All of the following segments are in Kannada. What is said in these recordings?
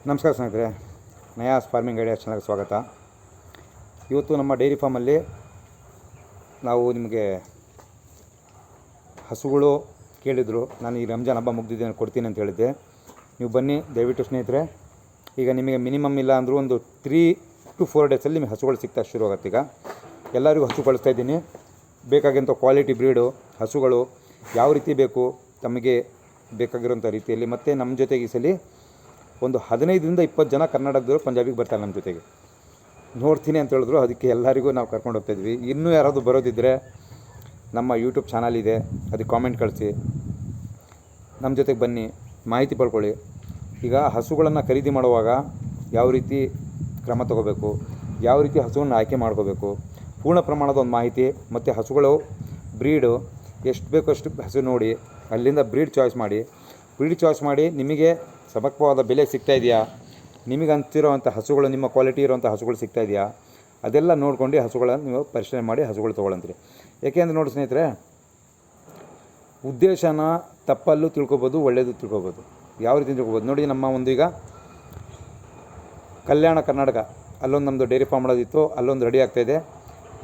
ನಮಸ್ಕಾರ ಸ್ನೇಹಿತರೆ, ನಯಾಸ್ ಫಾರ್ಮಿಂಗ್ ಐಡಿಯಾಸ್ ಚಾನಲ್ಗೆ ಸ್ವಾಗತ. ಇವತ್ತು ನಮ್ಮ ಡೈರಿ ಫಾರ್ಮಲ್ಲಿ ನಾವು ನಿಮಗೆ ಹಸುಗಳು ಕೇಳಿದರು. ನಾನು ಈ ರಂಜಾನ್ ಹಬ್ಬ ಮುಗ್ದಿದ್ದೇನೆ ಕೊಡ್ತೀನಿ ಅಂತ ಹೇಳಿದ್ದೆ. ನೀವು ಬನ್ನಿ ದಯವಿಟ್ಟು ಸ್ನೇಹಿತರೆ. ಈಗ ನಿಮಗೆ ಮಿನಿಮಮ್ ಇಲ್ಲ ಅಂದರೂ ಒಂದು 3 to 4 ಡೇಸಲ್ಲಿ ನಿಮಗೆ ಹಸುಗಳು ಸಿಗ್ತಾ ಶುರು ಆಗುತ್ತೆ. ಈಗ ಎಲ್ಲರಿಗೂ ಹಸು ಕಳಿಸ್ತಾಯಿದ್ದೀನಿ. ಬೇಕಾಗಿರೋಂಥ ಕ್ವಾಲಿಟಿ ಬ್ರೀಡು ಹಸುಗಳು ಯಾವ ರೀತಿ ಬೇಕು ತಮಗೆ ಬೇಕಾಗಿರೋಂಥ ರೀತಿಯಲ್ಲಿ. ಮತ್ತು ನಮ್ಮ ಜೊತೆಗೆ ಈ ಸಲ ಒಂದು 15ರಿಂದ 20 ಜನ ಕರ್ನಾಟಕದವರು ಪಂಜಾಬಿಗೆ ಬರ್ತಾರೆ ನಮ್ಮ ಜೊತೆಗೆ. ನೋಡ್ತೀನಿ ಅಂತ ಹೇಳಿದ್ರು, ಅದಕ್ಕೆ ಎಲ್ಲರಿಗೂ ನಾವು ಕರ್ಕೊಂಡು ಹೋಗ್ತಾಯಿದ್ವಿ. ಇನ್ನೂ ಯಾರಾದರೂ ಬರೋದಿದ್ದರೆ ನಮ್ಮ ಯೂಟ್ಯೂಬ್ ಚಾನಲ್ ಇದೆ, ಅದಕ್ಕೆ ಕಾಮೆಂಟ್ ಕಳಿಸಿ, ನಮ್ಮ ಜೊತೆಗೆ ಬನ್ನಿ, ಮಾಹಿತಿ ಪಡ್ಕೊಳ್ಳಿ. ಈಗ ಹಸುಗಳನ್ನು ಖರೀದಿ ಮಾಡುವಾಗ ಯಾವ ರೀತಿ ಕ್ರಮ ತಗೋಬೇಕು, ಯಾವ ರೀತಿ ಹಸುವನ್ನು ಆಯ್ಕೆ ಮಾಡ್ಕೋಬೇಕು, ಪೂರ್ಣ ಪ್ರಮಾಣದ ಒಂದು ಮಾಹಿತಿ. ಮತ್ತು ಹಸುಗಳು ಬ್ರೀಡು ಎಷ್ಟು ಬೇಕೋ ಅಷ್ಟು ಹಸು ನೋಡಿ ಅಲ್ಲಿಂದ ಬ್ರೀಡ್ ಚಾಯ್ಸ್ ಮಾಡಿ ನಿಮಗೆ ಸಮರ್ಪಕವಾದ ಬೆಲೆ ಸಿಗ್ತಾಯಿದೆಯಾ, ನಿಮಗೆ ಅಂತಿರೋವಂಥ ಹಸುಗಳು, ನಿಮ್ಮ ಕ್ವಾಲಿಟಿ ಇರೋವಂಥ ಹಸುಗಳು ಸಿಗ್ತಾಯಿದೆಯಾ, ಅದೆಲ್ಲ ನೋಡ್ಕೊಂಡು ಹಸುಗಳನ್ನು ನೀವು ಪರಿಶೀಲನೆ ಮಾಡಿ ಹಸುಗಳು ತೊಗೊಳಂತೀರಿ. ಏಕೆಂದರೆ ನೋಡಿ ಸ್ನೇಹಿತರೆ, ಉದ್ದೇಶನ ತಪ್ಪಲ್ಲೂ ತಿಳ್ಕೊಬೋದು, ಒಳ್ಳೆಯದು ತಿಳ್ಕೊಬೋದು. ಯಾವ ರೀತಿ ತಿಳ್ಕೊಬೋದು ನೋಡಿ. ನಮ್ಮ ಒಂದು ಈಗ ಕಲ್ಯಾಣ ಕರ್ನಾಟಕ ಅಲ್ಲೊಂದು ನಮ್ಮದು ಡೈರಿ ಫಾರ್ಮ್ ಮಾಡೋದಿತ್ತು, ಅಲ್ಲೊಂದು ರೆಡಿ ಆಗ್ತಾಯಿದೆ.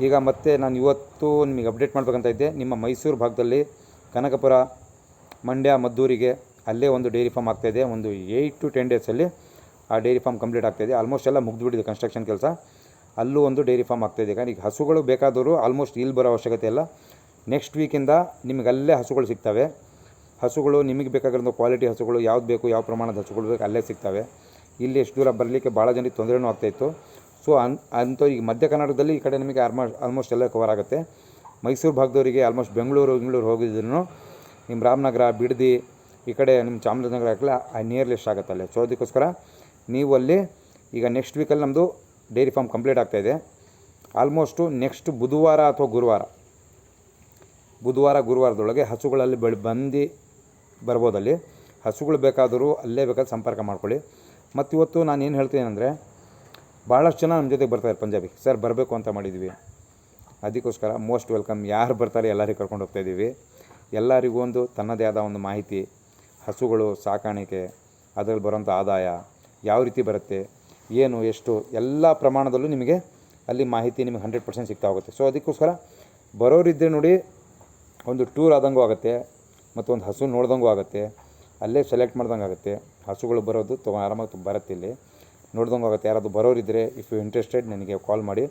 ಈಗ ಮತ್ತೆ ನಾನು ಇವತ್ತು ನಿಮಗೆ ಅಪ್ಡೇಟ್ ಮಾಡ್ಬೇಕಂತ ಇದ್ದೆ. ನಿಮ್ಮ ಮೈಸೂರು ಭಾಗದಲ್ಲಿ ಕನಕಪುರ, ಮಂಡ್ಯ, ಮದ್ದೂರಿಗೆ ಅಲ್ಲೇ ಒಂದು ಡೈರಿ ಫಾರ್ಮ್ ಆಗ್ತಾಯಿದೆ. ಒಂದು 8 to 10 ಡೇಸಲ್ಲಿ ಆ ಡೈರಿ ಫಾರ್ಮ್ ಕಂಪ್ಲೀಟ್ ಆಗ್ತಾಯಿದೆ. ಆಲ್ಮೋಸ್ಟ್ ಎಲ್ಲ ಮುಗಿದ್ಬಿಟ್ಟಿದೆ ಕನ್ಸ್ಟ್ರಕ್ಷನ್ ಕೆಲಸ. ಅಲ್ಲೂ ಒಂದು ಡೈರಿ ಫಾರ್ಮ್ ಆಗ್ತಾಯಿದೆ. ಈಗ ಹಸುಗಳು ಬೇಕಾದವರು ಆಲ್ಮೋಸ್ಟ್ ಇಲ್ಲಿ ಬರೋ ಅವಶ್ಯಕತೆ ಇಲ್ಲ. ನೆಕ್ಸ್ಟ್ ವೀಕಿಂದ ನಿಮಗೆ ಅಲ್ಲೇ ಹಸುಗಳು ಸಿಗ್ತವೆ. ಹಸುಗಳು ನಿಮಗೆ ಬೇಕಾಗಿರೋ ಕ್ವಾಲಿಟಿ ಹಸುಗಳು ಯಾವ್ದು ಬೇಕು, ಯಾವ ಪ್ರಮಾಣದ ಹಸುಗಳು ಬೇಕು ಅಲ್ಲೇ ಸಿಗ್ತವೆ. ಇಲ್ಲಿ ಎಷ್ಟು ದೂರ ಬರಲಿಕ್ಕೆ ಭಾಳ ಜನಕ್ಕೆ ತೊಂದರೆನೂ ಆಗ್ತಾಯಿತ್ತು. ಸೊ ಅಂತೂ ಈಗ ಮಧ್ಯ ಕರ್ನಾಟಕದಲ್ಲಿ ಈ ಕಡೆ ನಿಮಗೆ ಆಲ್ಮೋಸ್ಟ್ ಎಲ್ಲ ಕವರ್ ಆಗುತ್ತೆ. ಮೈಸೂರು ಭಾಗದವರಿಗೆ ಆಲ್ಮೋಸ್ಟ್ ಬೆಂಗಳೂರು ಹೋಗಿದ್ರು ನಿಮ್ಮ ರಾಮನಗರ, ಬಿಡದಿ, ಈ ಕಡೆ ನಿಮ್ಮ ಚಾಮರಾಜನಗರ ಆಗಲ್ಲ ನಿಯರ್ಲಿ ಎಷ್ಟಾಗುತ್ತೆ ಅಲ್ಲೇ. ಸೊ ಅದಕ್ಕೋಸ್ಕರ ನೀವು ಅಲ್ಲಿ ಈಗ ನೆಕ್ಸ್ಟ್ ವೀಕಲ್ಲಿ ನಮ್ಮದು ಡೈರಿ ಫಾರ್ಮ್ ಕಂಪ್ಲೀಟ್ ಆಗ್ತಾಯಿದೆ. ಆಲ್ಮೋಸ್ಟು ನೆಕ್ಸ್ಟ್ ಬುಧವಾರ ಅಥವಾ ಗುರುವಾರದೊಳಗೆ ಹಸುಗಳಲ್ಲಿ ಬಂದು ಬರ್ಬೋದಲ್ಲಿ. ಹಸುಗಳು ಬೇಕಾದರೂ ಅಲ್ಲೇ ಬೇಕಾದ್ರೆ ಸಂಪರ್ಕ ಮಾಡ್ಕೊಳ್ಳಿ. ಮತ್ತು ಇವತ್ತು ನಾನು ಏನು ಹೇಳ್ತೀನಿ ಅಂದರೆ, ಭಾಳಷ್ಟು ಜನ ನಮ್ಮ ಜೊತೆಗೆ ಬರ್ತಾರೆ ಪಂಜಾಬಿ. ಸರ್ ಬರಬೇಕು ಅಂತ ಮಾಡಿದ್ವಿ, ಅದಕ್ಕೋಸ್ಕರ ಮೋಸ್ಟ್ ವೆಲ್ಕಮ್. ಯಾರು ಬರ್ತಾರೆ ಎಲ್ಲರಿಗೂ ಕರ್ಕೊಂಡು ಹೋಗ್ತಾಯಿದ್ದೀವಿ. ಎಲ್ಲರಿಗೂ ಒಂದು ತನ್ನದೇ ಆದ ಒಂದು ಮಾಹಿತಿ, ಹಸುಗಳು ಸಾಕಾಣಿಕೆ, ಅದರಲ್ಲಿ ಬರೋಂಥ ಆದಾಯ ಯಾವ ರೀತಿ ಬರುತ್ತೆ, ಏನು ಎಷ್ಟು ಎಲ್ಲ ಪ್ರಮಾಣದಲ್ಲೂ ನಿಮಗೆ ಅಲ್ಲಿ ಮಾಹಿತಿ ನಿಮಗೆ 100% ಸಿಗ್ತಾ ಹೋಗುತ್ತೆ. ಸೊ ಅದಕ್ಕೋಸ್ಕರ ಬರೋರಿದ್ದರೆ ನೋಡಿ, ಒಂದು ಟೂರ್ ಆದಂಗೂ ಆಗುತ್ತೆ ಮತ್ತು ಒಂದು ಹಸು ನೋಡ್ದಂಗೂ ಆಗುತ್ತೆ. ಅಲ್ಲೇ ಸೆಲೆಕ್ಟ್ ಮಾಡ್ದಂಗೆ ಆಗುತ್ತೆ. ಹಸುಗಳು ಬರೋದು ಆರಾಮಾಗಿ ಬರುತ್ತೆ, ಇಲ್ಲಿ ನೋಡ್ದಂಗೂ ಆಗುತ್ತೆ. ಯಾರಾದರೂ ಬರೋರಿದ್ದರೆ ಇಫ್ ಯು ಇಂಟ್ರೆಸ್ಟೆಡ್ ನನಗೆ ಕಾಲ್ ಮಾಡಿ,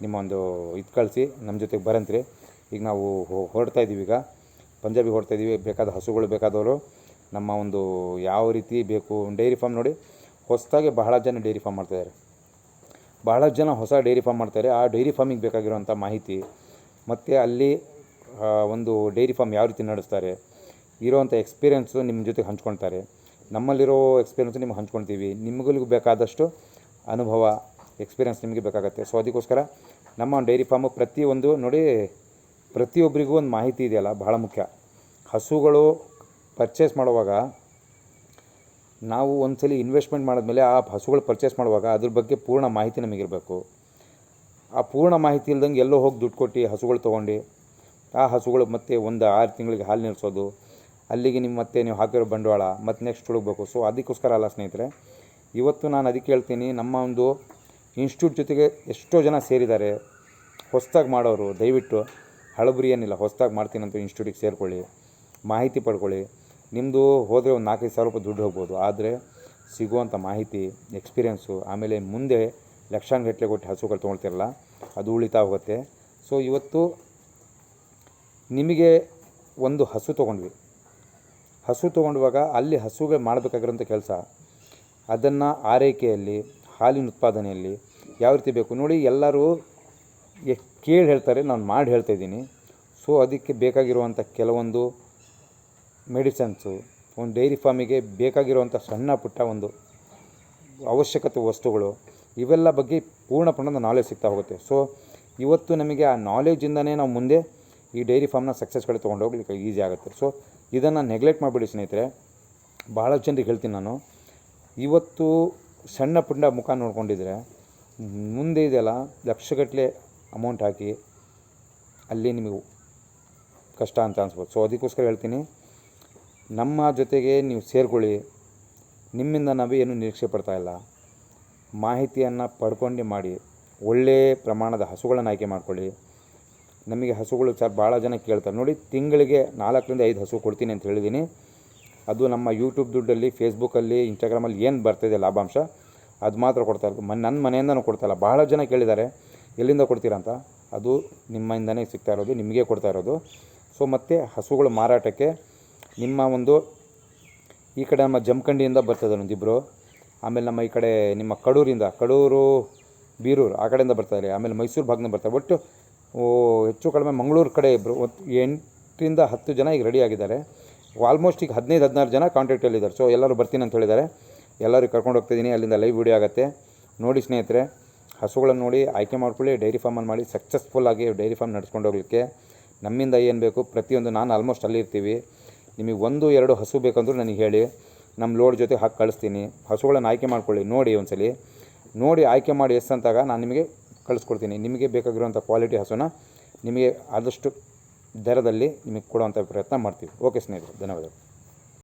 ನಿಮ್ಮ ಒಂದು ಇದು ಕಳಿಸಿ, ನಮ್ಮ ಜೊತೆಗೆ ಬರಂತ್ರಿ. ಈಗ ನಾವು ಹೊರಡ್ತಾಯಿದ್ದೀವಿ, ಈಗ ಪಂಜಾಬಿಗೆ ಹೊರಡ್ತಾಯಿದ್ದೀವಿ. ಬೇಕಾದ ಹಸುಗಳು ಬೇಕಾದವರು ನಮ್ಮ ಒಂದು ಯಾವ ರೀತಿ ಬೇಕು ಡೈರಿ ಫಾರ್ಮ್ ನೋಡಿ. ಹೊಸದಾಗಿ ಬಹಳ ಜನ ಡೈರಿ ಫಾರ್ಮ್ ಮಾಡ್ತಾಯಿದ್ದಾರೆ, ಬಹಳ ಜನ ಹೊಸ ಡೈರಿ ಫಾರ್ಮ್ ಮಾಡ್ತಾರೆ. ಆ ಡೈರಿ ಫಾರ್ಮಿಗೆ ಬೇಕಾಗಿರುವಂಥ ಮಾಹಿತಿ ಮತ್ತು ಅಲ್ಲಿ ಒಂದು ಡೈರಿ ಫಾರ್ಮ್ ಯಾವ ರೀತಿ ನಡೆಸ್ತಾರೆ, ಇರೋವಂಥ ಎಕ್ಸ್ಪೀರಿಯೆನ್ಸು ನಿಮ್ಮ ಜೊತೆಗೆ ಹಂಚ್ಕೊಳ್ತಾರೆ. ನಮ್ಮಲ್ಲಿರೋ ಎಕ್ಸ್ಪೀರಿಯೆನ್ಸು ನಿಮ್ಗೆ ಹಂಚ್ಕೊಳ್ತೀವಿ. ನಿಮಗೂ ಬೇಕಾದಷ್ಟು ಅನುಭವ, ಎಕ್ಸ್ಪೀರಿಯೆನ್ಸ್ ನಿಮಗೆ ಬೇಕಾಗುತ್ತೆ. ಸೊ ಅದಕ್ಕೋಸ್ಕರ ನಮ್ಮ ಡೈರಿ ಫಾರ್ಮು ಪ್ರತಿಯೊಂದು ನೋಡಿ, ಪ್ರತಿಯೊಬ್ಬರಿಗೂ ಒಂದು ಮಾಹಿತಿ ಇದೆಯಲ್ಲ ಭಾಳ ಮುಖ್ಯ. ಹಸುಗಳು ಪರ್ಚೇಸ್ ಮಾಡುವಾಗ ನಾವು ಒಂದ್ಸಲಿ ಇನ್ವೆಸ್ಟ್ಮೆಂಟ್ ಮಾಡಿದ್ಮೇಲೆ ಆ ಹಸುಗಳು ಪರ್ಚೇಸ್ ಮಾಡುವಾಗ ಅದ್ರ ಬಗ್ಗೆ ಪೂರ್ಣ ಮಾಹಿತಿ ನಮಗಿರಬೇಕು. ಆ ಪೂರ್ಣ ಮಾಹಿತಿ ಇಲ್ದಂಗೆ ಎಲ್ಲೋ ಹೋಗಿ ದುಡ್ಡು ಕೊಟ್ಟು ಹಸುಗಳು ತೊಗೊಂಡು ಆ ಹಸುಗಳು ಮತ್ತೆ ಒಂದು 6 ತಿಂಗಳಿಗೆ ಹಾಲು ನಿಲ್ಲಿಸೋದು, ಅಲ್ಲಿಗೆ ಮತ್ತೆ ನೀವು ಹಾಕಿರೋ ಬಂಡವಾಳ ಮತ್ತು ನೆಕ್ಸ್ಟ್ ಹುಡುಗಬೇಕು. ಸೊ ಅದಕ್ಕೋಸ್ಕರ ಅಲ್ಲ ಸ್ನೇಹಿತರೆ, ಇವತ್ತು ನಾನು ಅದಕ್ಕೆ ಹೇಳ್ತೀನಿ, ನಮ್ಮ ಒಂದು ಇನ್ಸ್ಟಿಟ್ಯೂಟ್ ಜೊತೆಗೆ ಎಷ್ಟೋ ಜನ ಸೇರಿದ್ದಾರೆ ಹೊಸದಾಗಿ ಮಾಡೋರು. ದಯವಿಟ್ಟು ಹಳಬರಿ ಏನಿಲ್ಲ, ಹೊಸದಾಗಿ ಮಾಡ್ತೀನಂತ ಇನ್ಸ್ಟಿಟ್ಯೂಟಿಗೆ ಸೇರಿಕೊಳ್ಳಿ, ಮಾಹಿತಿ ಪಡ್ಕೊಳ್ಳಿ. ನಿಮ್ಮದು ಹೋದರೆ ಒಂದು 4-5 ಸಾವಿರ ರೂಪಾಯಿ ದುಡ್ಡು ಹೋಗ್ಬೋದು, ಆದರೆ ಸಿಗುವಂಥ ಮಾಹಿತಿ, ಎಕ್ಸ್ಪೀರಿಯೆನ್ಸು, ಆಮೇಲೆ ಮುಂದೆ ಲಕ್ಷಾನುಗಟ್ಟಲೆ ಕೊಟ್ಟು ಹಸುಗಳು ತೊಗೊಳ್ತಿರಲ್ಲ, ಅದು ಉಳಿತಾ ಹೋಗುತ್ತೆ. ಸೊ ಇವತ್ತು ನಿಮಗೆ ಒಂದು ಹಸು ತೊಗೊಂಡಾಗ ಅಲ್ಲಿ ಹಸುಗಳು ಮಾಡಬೇಕಾಗಿರೋಂಥ ಕೆಲಸ, ಅದನ್ನು ಆರೈಕೆಯಲ್ಲಿ, ಹಾಲಿನ ಉತ್ಪಾದನೆಯಲ್ಲಿ ಯಾವ ರೀತಿ ಬೇಕು ನೋಡಿ. ಎಲ್ಲರೂ ಕೇಳಿ ಹೇಳ್ತಾರೆ, ನಾನು ಮಾಡಿ ಹೇಳ್ತಾಯಿದ್ದೀನಿ. ಸೊ ಅದಕ್ಕೆ ಬೇಕಾಗಿರುವಂಥ ಕೆಲವೊಂದು ಮೆಡಿಸನ್ಸು, ಒಂದು ಡೈರಿ ಫಾರ್ಮಿಗೆ ಬೇಕಾಗಿರುವಂಥ ಸಣ್ಣ ಪುಟ್ಟ ಒಂದು ಅವಶ್ಯಕತೆ ವಸ್ತುಗಳು, ಇವೆಲ್ಲ ಬಗ್ಗೆ ಪೂರ್ಣ ಪ್ರಮಾಣದ ನಾಲೆಜ್ ಸಿಗ್ತಾ ಹೋಗುತ್ತೆ. ಸೊ ಇವತ್ತು ನಮಗೆ ಆ ನಾಲೆಜಿಂದನೇ ನಾವು ಮುಂದೆ ಈ ಡೈರಿ ಫಾರ್ಮ್ನ ಸಕ್ಸಸ್ ಕಡೆ ತೊಗೊಂಡು ಹೋಗ್ಲಿಕ್ಕೆ ಈಸಿ ಆಗುತ್ತೆ. ಸೊ ಇದನ್ನು ನೆಗ್ಲೆಕ್ಟ್ ಮಾಡಿಬಿಡಿ ಸ್ನೇಹಿತರೆ. ಭಾಳ ಜನರಿಗೆ ಹೇಳ್ತೀನಿ ನಾನು, ಇವತ್ತು ಸಣ್ಣ ಪುಟ್ಟ ಮುಖ ನೋಡ್ಕೊಂಡಿದ್ರೆ ಮುಂದೆ ಇದೆಲ್ಲ ಲಕ್ಷಗಟ್ಟಲೆ ಅಮೌಂಟ್ ಹಾಕಿ ಅಲ್ಲಿ ನಿಮಗೆ ಕಷ್ಟ ಅಂತ ಅನ್ಸ್ಬೋದು. ಸೊ ಅದಕ್ಕೋಸ್ಕರ ಹೇಳ್ತೀನಿ, ನಮ್ಮ ಜೊತೆಗೆ ನೀವು ಸೇರ್ಕೊಳ್ಳಿ. ನಿಮ್ಮಿಂದ ನಾವೇನು ನಿರೀಕ್ಷೆ ಪಡ್ತಾ ಇಲ್ಲ. ಮಾಹಿತಿಯನ್ನು ಪಡ್ಕೊಂಡು ಮಾಡಿ, ಒಳ್ಳೆಯ ಪ್ರಮಾಣದ ಹಸುಗಳನ್ನು ಆಯ್ಕೆ ಮಾಡ್ಕೊಳ್ಳಿ. ನಮಗೆ ಹಸುಗಳು ಭಾಳ ಜನ ಕೇಳ್ತಾರೆ ನೋಡಿ, ತಿಂಗಳಿಗೆ 4 ರಿಂದ 5 ಹಸು ಕೊಡ್ತೀನಿ ಅಂತ ಹೇಳಿದ್ದೀನಿ. ಅದು ನಮ್ಮ ಯೂಟ್ಯೂಬ್ ದುಡ್ಡಲ್ಲಿ, ಫೇಸ್ಬುಕ್ಕಲ್ಲಿ, ಇನ್ಸ್ಟಾಗ್ರಾಮಲ್ಲಿ ಏನು ಬರ್ತಿದೆ ಲಾಭಾಂಶ ಅದು ಮಾತ್ರ ಕೊಡ್ತಾ ಇರೋದು. ನನ್ನ ಮನೆಯಿಂದನೂ ಕೊಡ್ತಾಯಿಲ್ಲ. ಭಾಳ ಜನ ಕೇಳಿದ್ದಾರೆ ಎಲ್ಲಿಂದ ಕೊಡ್ತೀರಾ ಅಂತ. ಅದು ನಿಮ್ಮಿಂದನೇ ಸಿಗ್ತಾ ಇರೋದು, ನಿಮಗೆ ಕೊಡ್ತಾ ಇರೋದು. ಸೊ ಮತ್ತು ಹಸುಗಳು ಮಾರಾಟಕ್ಕೆ ನಿಮ್ಮ ಒಂದು ಈ ಕಡೆ ನಮ್ಮ ಜಮಖಂಡಿಯಿಂದ ಬರ್ತದೆ ಒಂದಿಬ್ಬರು, ಆಮೇಲೆ ನಮ್ಮ ಈ ಕಡೆ ನಿಮ್ಮ ಕಡೂರು ಬೀರೂರು ಆ ಕಡೆಯಿಂದ ಬರ್ತಾರೆ, ಆಮೇಲೆ ಮೈಸೂರು ಭಾಗದಿಂದ ಬರ್ತಾರೆ. ಒಟ್ಟು ಹೆಚ್ಚು ಕಡಿಮೆ ಮಂಗಳೂರು ಕಡೆ ಇಬ್ಬರು, 8 ರಿಂದ 10 ಜನ ಈಗ ರೆಡಿ ಆಗಿದ್ದಾರೆ. ಆಲ್ಮೋಸ್ಟ್ ಈಗ 15-16 ಜನ ಕಾಂಟ್ಯಾಕ್ಟಲ್ಲಿದ್ದಾರೆ. ಸೊ ಎಲ್ಲರೂ ಬರ್ತೀನಿ ಅಂತ ಹೇಳಿದ್ದಾರೆ. ಎಲ್ಲರೂ ಕರ್ಕೊಂಡು ಹೋಗ್ತಿದ್ದೀನಿ. ಅಲ್ಲಿಂದ ಲೈವ್ ವಿಡಿಯೋ ಆಗುತ್ತೆ ನೋಡಿ ಸ್ನೇಹಿತರೆ. ಹಸುಗಳನ್ನು ನೋಡಿ ಆಯ್ಕೆ ಮಾಡ್ಕೊಳ್ಳಿ. ಡೈರಿ ಫಾರ್ಮನ್ನು ಮಾಡಿ ಸಕ್ಸಸ್ಫುಲ್ಲಾಗಿ ಡೈರಿ ಫಾರ್ಮ್ ನಡೆಸ್ಕೊಂಡು ಹೋಗಲಿಕ್ಕೆ ನಮ್ಮಿಂದ ಏನು ಬೇಕು ಪ್ರತಿಯೊಂದು, ನಾನು ಆಲ್ಮೋಸ್ಟ್ ಅಲ್ಲಿರ್ತೀವಿ. ನಿಮಗೆ 1-2 ಹಸು ಬೇಕಂದ್ರೂ ನನಗೆ ಹೇಳಿ, ನಮ್ಮ ಲೋಡ್ ಜೊತೆ ಹಾಕಿ ಕಳಿಸ್ತೀನಿ. ಹಸುಗಳನ್ನು ಆಯ್ಕೆ ಮಾಡ್ಕೊಳ್ಳಿ. ನೋಡಿ ಒಂದ್ಸಲಿ ನೋಡಿ ಆಯ್ಕೆ ಮಾಡಿ ಎಸ್ ಅಂತಾಗ ನಾನು ನಿಮಗೆ ಕಳಿಸ್ಕೊಡ್ತೀನಿ. ನಿಮಗೆ ಬೇಕಾಗಿರುವಂಥ ಕ್ವಾಲಿಟಿ ಹಸುನ ನಿಮಗೆ ಆದಷ್ಟು ದರದಲ್ಲಿ ನಿಮಗೆ ಕೊಡುವಂಥ ಪ್ರಯತ್ನ ಮಾಡ್ತೀವಿ. ಓಕೆ ಸ್ನೇಹಿತರೆ, ಧನ್ಯವಾದಗಳು.